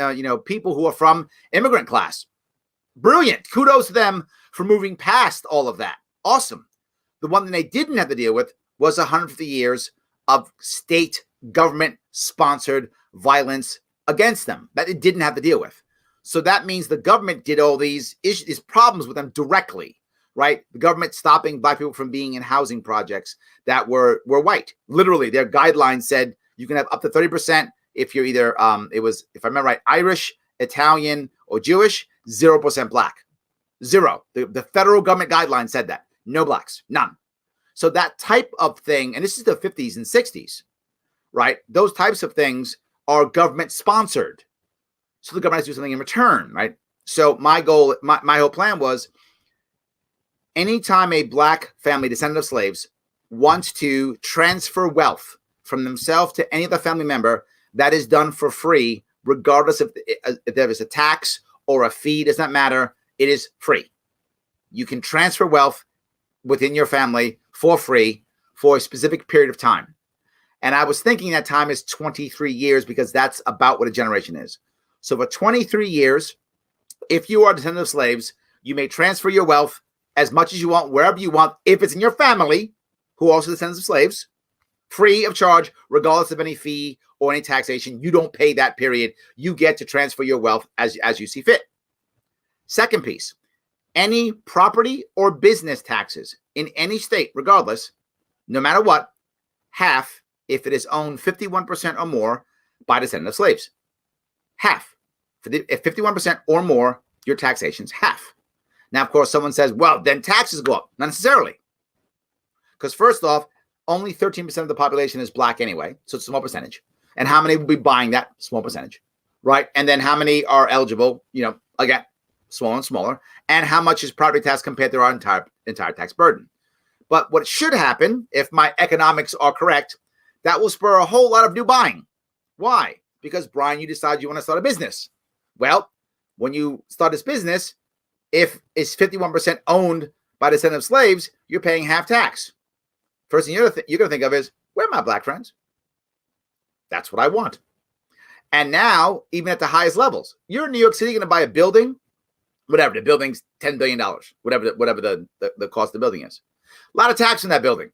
people who are from immigrant class. Brilliant. Kudos to them for moving past all of that. Awesome. The one that they didn't have to deal with was 150 years of state government sponsored violence against them that it didn't have to deal with. So that means the government did all these issues, these problems with them directly, right? The government stopping Black people from being in housing projects that were white. Literally, their guidelines said you can have up to 30% if you're either, it was, if I remember right, Irish, Italian, or Jewish, 0% Black. Zero. The federal government guidelines said that. No Blacks, none. So that type of thing, and this is the 50s and 60s, right? Those types of things are government sponsored. So the government has to do something in return, right? So my goal, my whole plan was anytime a Black family descendant of slaves wants to transfer wealth from themselves to any other family member, that is done for free, regardless if there is a tax or a fee, does not matter. It is free. You can transfer wealth within your family for free for a specific period of time. And I was thinking that time is 23 years because that's about what a generation is. So for 23 years, if you are a descendant of slaves, you may transfer your wealth as much as you want, wherever you want, if it's in your family, who are also descendants of slaves, free of charge, regardless of any fee or any taxation. You don't pay that period. You get to transfer your wealth as you see fit. Second piece, any property or business taxes in any state, regardless, no matter what, half if it is owned 51% or more by descendants of slaves. Half. If 51% or more, your taxation's half. Now, of course, someone says, well, then taxes go up. Not necessarily. Because first off, only 13% of the population is black anyway, so it's a small percentage. And how many will be buying that? Small percentage, right? And then how many are eligible? Again, smaller and smaller. And how much is property tax compared to our entire tax burden? But what should happen, if my economics are correct, that will spur a whole lot of new buying. Why? Because, Brian, you decide you want to start a business. Well, when you start this business, if it's 51% owned by descendants of slaves, you're paying half tax. First thing you're going to think of is, where are my black friends? That's what I want. And now, even at the highest levels, you're in New York City going to buy a building, whatever, the building's $10 billion, whatever the cost of the building is. A lot of tax in that building.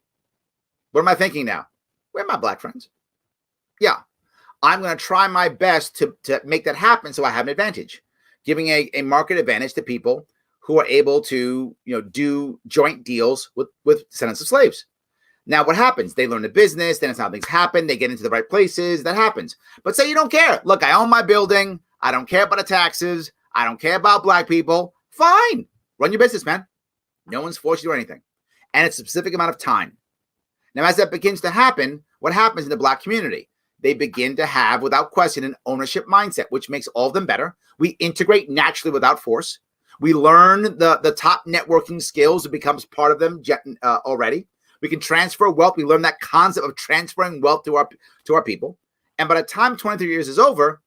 What am I thinking now? Where are my black friends? Yeah, I'm going to try my best to make that happen so I have an advantage, giving a market advantage to people who are able to do joint deals with descendants of slaves. Now, what happens? They learn the business, then it's how things happen. They get into the right places. That happens. But say you don't care. Look, I own my building. I don't care about the taxes. I don't care about black people. Fine. Run your business, man. No one's forced you to do anything. And it's a specific amount of time. Now, as that begins to happen, what happens in the black community? They begin to have, without question, an ownership mindset, which makes all of them better. We integrate naturally without force. We learn the top networking skills. It becomes part of them already. We can transfer wealth. We learn that concept of transferring wealth to our people. And by the time 23 years is over,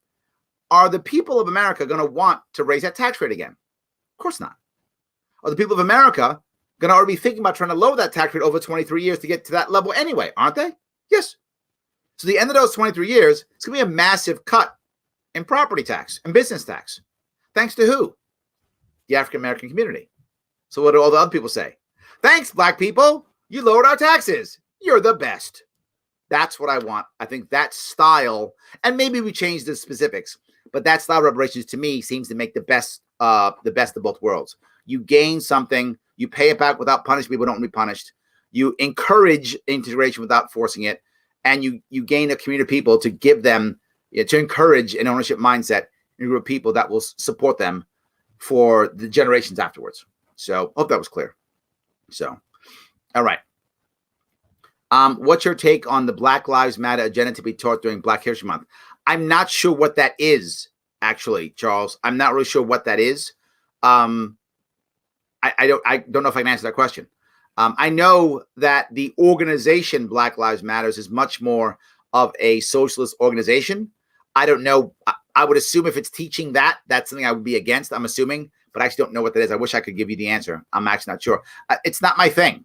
are the people of America going to want to raise that tax rate again? Of course not. Are the people of America going to already be thinking about trying to lower that tax rate over 23 years to get to that level anyway? Aren't they? Yes. So the end of those 23 years, it's going to be a massive cut in property tax and business tax. Thanks to who? The African American community. So what do all the other people say? Thanks, black people. You lowered our taxes. You're the best. That's what I want. I think that style, and maybe we change the specifics, but that style of reparations to me seems to make the best of both worlds. You gain something, you pay it back without punishing people who don't want to be punished. You encourage integration without forcing it, and you gain a community of people to give them, to encourage an ownership mindset in a group of people that will support them for the generations afterwards. So hope that was clear. So. All right. What's your take on the Black Lives Matter agenda to be taught during Black History Month? I'm not sure what that is, actually, Charles. I'm not really sure what that is. I don't know if I can answer that question. I know that the organization Black Lives Matters is much more of a socialist organization. I don't know. I would assume if it's teaching that, that's something I would be against. I'm assuming, but I actually don't know what that is. I wish I could give you the answer. I'm actually not sure. It's not my thing.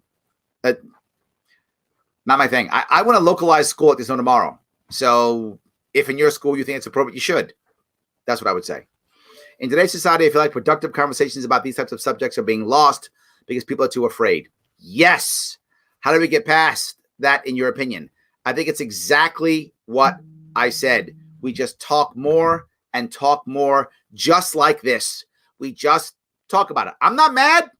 Not my thing. I want to localize school like there's no tomorrow. So if in your school you think it's appropriate, you should. That's what I would say. In today's society, I feel like productive conversations about these types of subjects are being lost because people are too afraid. Yes. How do we get past that, in your opinion? I think it's exactly what I said. We just talk more and talk more, just like this. We just talk about it. I'm not mad.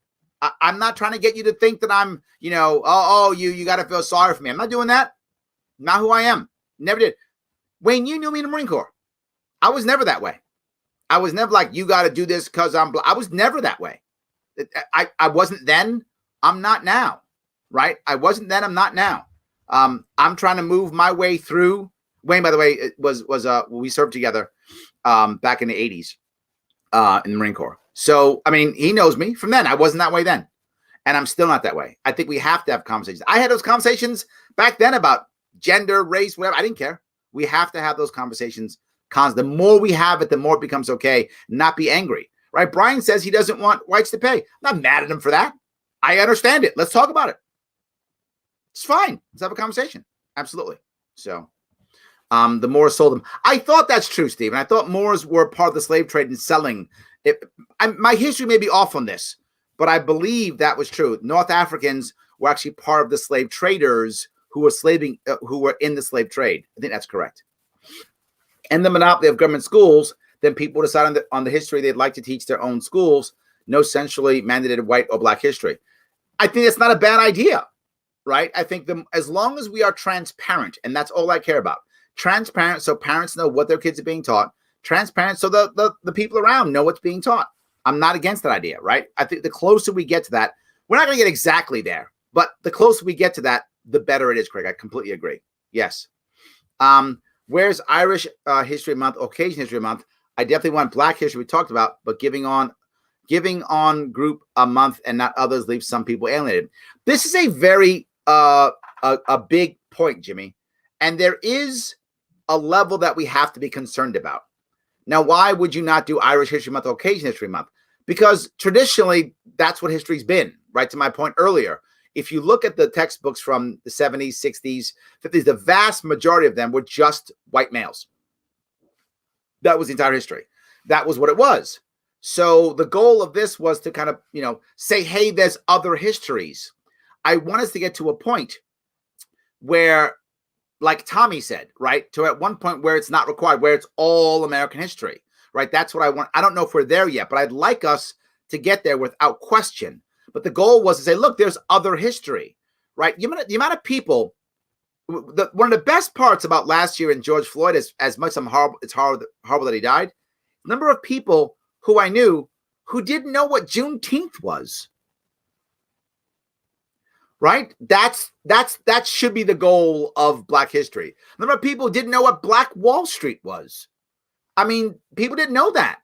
I'm not trying to get you to think that I'm, you got to feel sorry for me. I'm not doing that. Not who I am. Never did. Wayne, you knew me in the Marine Corps. I was never that way. I was never like, you got to do this because I'm black. I was never that way. I wasn't then. I'm not now. Right? I wasn't then. I'm not now. I'm trying to move my way through. Wayne, by the way, it was we served together back in the 80s in the Marine Corps. So, I mean, he knows me from then. I wasn't that way then. And I'm still not that way. I think we have to have conversations. I had those conversations back then about gender, race, whatever. I didn't care. We have to have those conversations constantly. The more we have it, the more it becomes okay. Not be angry. Right? Brian says he doesn't want whites to pay. I'm not mad at him for that. I understand it. Let's talk about it. It's fine. Let's have a conversation. Absolutely. So, the Moors sold them. I thought that's true, Stephen. I thought Moors were part of the slave trade and selling. My history may be off on this, but I believe that was true. North Africans were actually part of the slave traders who were in the slave trade. I think that's correct. And the monopoly of government schools, then people decide on the history they'd like to teach their own schools, no centrally mandated white or black history. I think it's not a bad idea, right? I think as long as we are transparent, and that's all I care about, transparent so parents know what their kids are being taught, transparent so the people around know what's being taught. I'm not against that idea, right? I think the closer we get to that, we're not going to get exactly there, but the closer we get to that, the better it is, Craig. I completely agree. Yes. Where's Irish History Month, Caucasian History Month? I definitely want Black history we talked about, but giving on group a month and not others leaves some people alienated. This is a very a big point, Jimmy, and there is a level that we have to be concerned about. Now, why would you not do Irish History Month or Caucasian History Month? Because traditionally, that's what history's been, right? To my point earlier, if you look at the textbooks from the 70s, 60s, 50s, the vast majority of them were just white males. That was the entire history. That was what it was. So the goal of this was to kind of, say, hey, there's other histories. I want us to get to a point where, like Tommy said, right, to at one point where it's not required, where it's all American history, right? That's what I want. I don't know if we're there yet, but I'd like us to get there without question. But the goal was to say, look, there's other history, right? The amount of people, one of the best parts about last year in George Floyd is, as much as it's horrible that he died, the number of people who I knew who didn't know what Juneteenth was. Right? That should be the goal of Black history. The number of people who didn't know what Black Wall Street was. I mean, people didn't know that.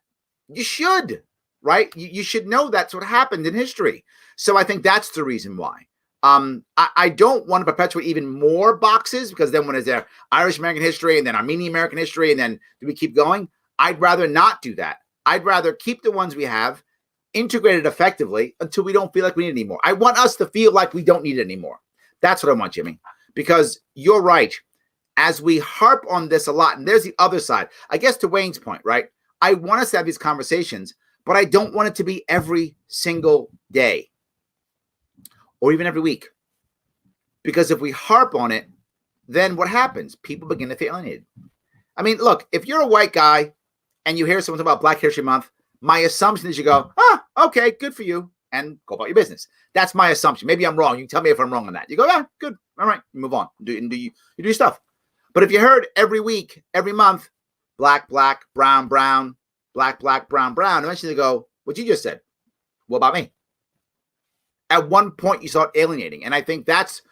You should, right? You should know that's what happened in history. So I think that's the reason why. I don't want to perpetuate even more boxes, because then when is there Irish American history and then Armenian American history and then do we keep going? I'd rather not do that. I'd rather keep the ones we have, integrated effectively until we don't feel like we need it anymore. I want us to feel like we don't need it anymore. That's what I want, Jimmy, because you're right. As we harp on this a lot, and there's the other side, I guess to Wayne's point, right? I want us to have these conversations, but I don't want it to be every single day or even every week. Because if we harp on it, then what happens? People begin to feel alienated. I mean, look, if you're a white guy and you hear someone talk about Black History Month, my assumption is you go, okay, good for you, and go about your business. That's my assumption. Maybe I'm wrong. You can tell me if I'm wrong on that. You go, yeah, good. All right, you move on. You do your stuff. But if you heard every week, every month, black, black, brown, brown, black, black, brown, brown, eventually they go, what you just said, what about me? At one point, you start alienating. And I think that's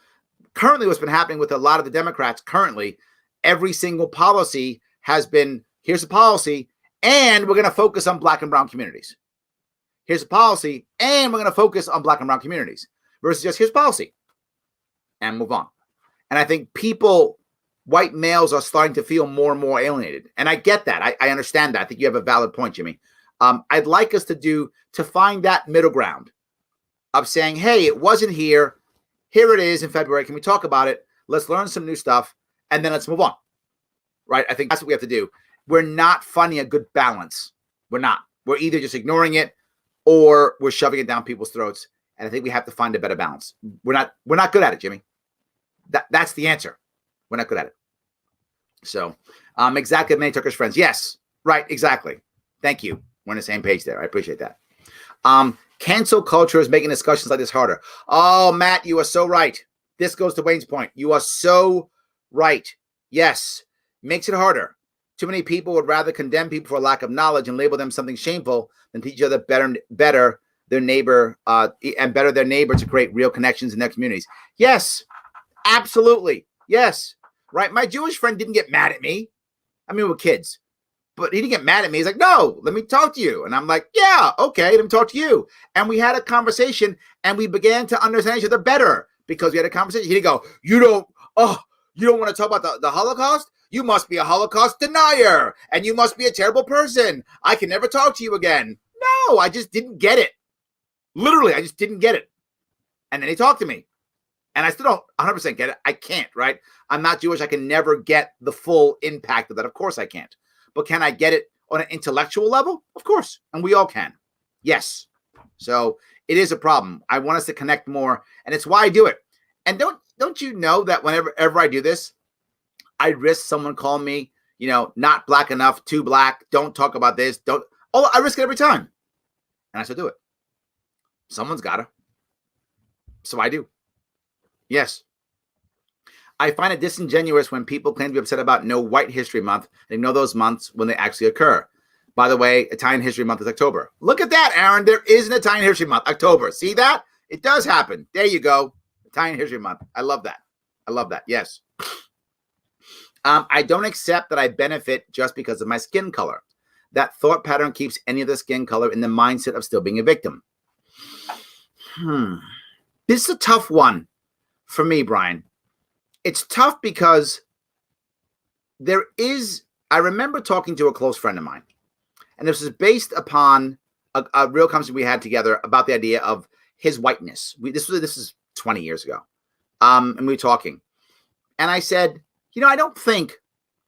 currently what's been happening with a lot of the Democrats currently. Every single policy has been, here's a policy, and we're going to focus on Black and brown communities. Here's a policy, and we're going to focus on Black and brown communities versus just here's policy and move on. And I think white males are starting to feel more and more alienated. And I get that. I understand that. I think you have a valid point, Jimmy. I'd like us to find that middle ground of saying, hey, it wasn't here. Here it is in February. Can we talk about it? Let's learn some new stuff, and then let's move on. Right? I think that's what we have to do. We're not finding a good balance. We're not. We're either just ignoring it or we're shoving it down people's throats. And I think we have to find a better balance. We're not good at it, Jimmy. That's the answer. We're not good at it. So exactly, many Turkish friends. Yes, right, exactly. Thank you. We're on the same page there. I appreciate that. Cancel culture is making discussions like this harder. Oh, Matt, you are so right. This goes to Wayne's point. You are so right. Yes, makes it harder. Too many people would rather condemn people for lack of knowledge and label them something shameful than teach each other better their neighbor and better their neighbor to create real connections in their communities. Yes, absolutely. Yes, right. My Jewish friend didn't get mad at me. I mean, we're kids, but he didn't get mad at me. He's like, no, let me talk to you. And I'm like, yeah, okay, let me talk to you. And we had a conversation and we began to understand each other better because we had a conversation. He didn't go, you don't want to talk about the Holocaust? You must be a Holocaust denier, and you must be a terrible person. I can never talk to you again. No, I just didn't get it. Literally, I just didn't get it. And then he talked to me. And I still don't 100% get it. I can't, right? I'm not Jewish. I can never get the full impact of that. Of course I can't. But can I get it on an intellectual level? Of course. And we all can. Yes. So it is a problem. I want us to connect more. And it's why I do it. And don't you know that whenever I do this, I risk someone calling me, not black enough, too black, don't talk about this, don't. Oh, I risk it every time. And I still do it. Someone's got to. So I do. Yes. I find it disingenuous when people claim to be upset about no White History Month and ignore those months when they actually occur. By the way, Italian History Month is October. Look at that, Aaron. There is an Italian History Month, October. See that? It does happen. There you go. Italian History Month. I love that. I love that. Yes. I don't accept that I benefit just because of my skin color. That thought pattern keeps any of the skin color in the mindset of still being a victim. This is a tough one for me, Brian. It's tough because I remember talking to a close friend of mine, and this is based upon a real conversation we had together about the idea of his whiteness. This is 20 years ago. And we were talking. And I said, I don't think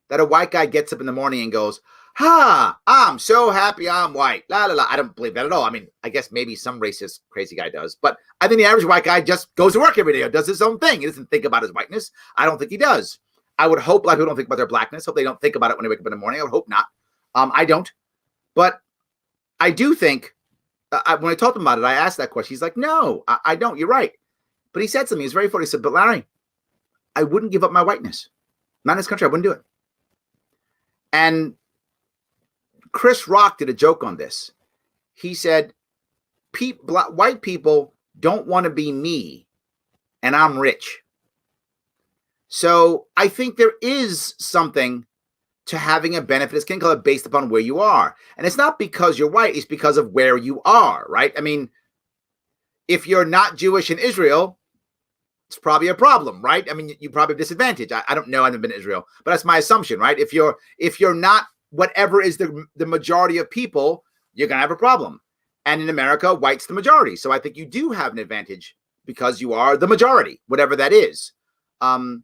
that a white guy gets up in the morning and goes, I'm so happy I'm white. La, la, la. I don't believe that at all. I mean, I guess maybe some racist, crazy guy does. But I think the average white guy just goes to work every day or does his own thing. He doesn't think about his whiteness. I don't think he does. I would hope black people don't think about their blackness. Hope they don't think about it when they wake up in the morning. I would hope not. I don't. But I do think, when I talked to him about it, I asked that question. He's like, no, I don't. You're right. But he said something. He was very funny. He said, but Larry, I wouldn't give up my whiteness. Not in this country. I wouldn't do it. And Chris Rock did a joke on this. He said, white people don't want to be me, and I'm rich. So I think there is something to having a benefit of skin color based upon where you are. And it's not because you're white, it's because of where you are, right? I mean, if you're not Jewish in Israel, it's probably a problem, right? I mean, you probably have disadvantage. I don't know. I've never been to Israel, but that's my assumption, right? If you're not whatever is the majority of people, you're going to have a problem. And in America, white's the majority. So I think you do have an advantage because you are the majority, whatever that is. And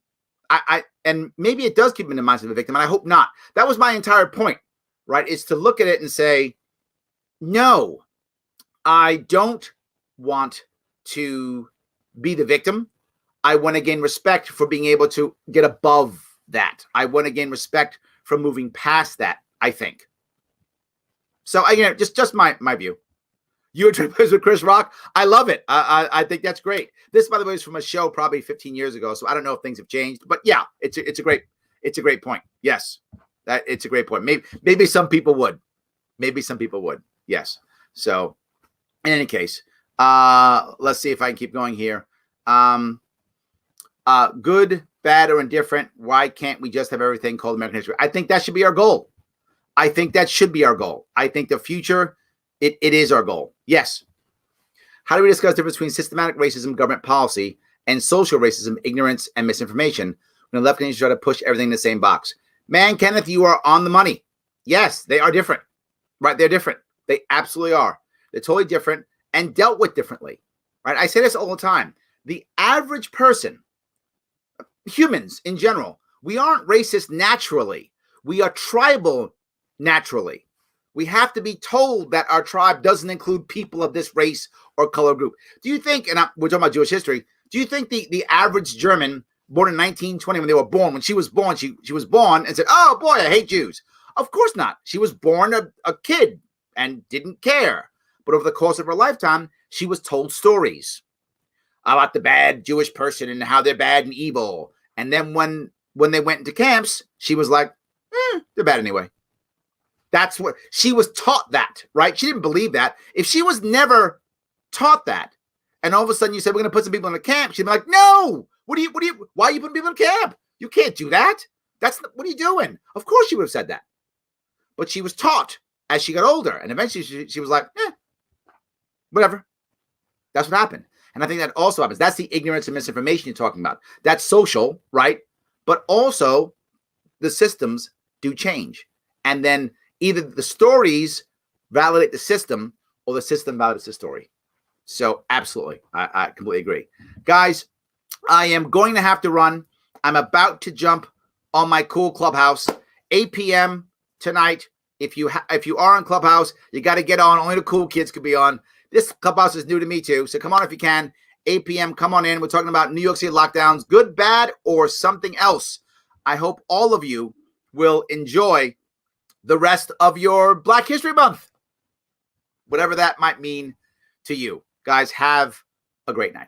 maybe it does keep me in the mindset of a victim, and I hope not. That was my entire point, right? Is to look at it and say, no, I don't want to be the victim. I want to gain respect for being able to get above that. I want to gain respect for moving past that, I think. So again, just my view. You were trade with Chris Rock. I love it. I think that's great. This, by the way, is from a show probably 15 years ago, so I don't know if things have changed. But yeah, it's a great point. Yes, it's a great point. Maybe some people would. Yes. So in any case, let's see if I can keep going here. Good, bad, or indifferent. Why can't we just have everything called American history? I think that should be our goal. I think the future, it is our goal. Yes. How do we discuss the difference between systematic racism, government policy, and social racism, ignorance, and misinformation when the left can try to push everything in the same box? Man, Kenneth, you are on the money. Yes, they are different. Right? They're different. They absolutely are. They're totally different and dealt with differently. Right? I say this all the time. The average person, humans in general, we aren't racist naturally. We are tribal naturally. We have to be told that our tribe doesn't include people of this race or color group. Do you think, and we're talking about Jewish history, do you think the average German born in 1920, when they were born, when she was born, she was born and said, oh boy, I hate Jews? Of course not. She was born a kid and didn't care. But over the course of her lifetime, she was told stories about the bad Jewish person and how they're bad and evil. And then when they went into camps, she was like, they're bad anyway. That's what she was taught, that, right? She didn't believe that. If she was never taught that, and all of a sudden you said, we're going to put some people in a camp, she'd be like, no, why are you putting people in camp? You can't do that. What are you doing? Of course she would have said that. But she was taught as she got older. And eventually she was like, whatever. That's what happened. And I think that also happens. That's the ignorance and misinformation you're talking about. That's social, right? But also the systems do change. And then either the stories validate the system or the system validates the story. So absolutely. I completely agree. Guys, I am going to have to run. I'm about to jump on my cool Clubhouse. 8 p.m. tonight. If you are on Clubhouse, you got to get on. Only the cool kids could be on. This Clubhouse is new to me too. So come on if you can. 8 p.m. Come on in. We're talking about New York City lockdowns, good, bad, or something else. I hope all of you will enjoy the rest of your Black History Month, whatever that might mean to you. Guys, have a great night.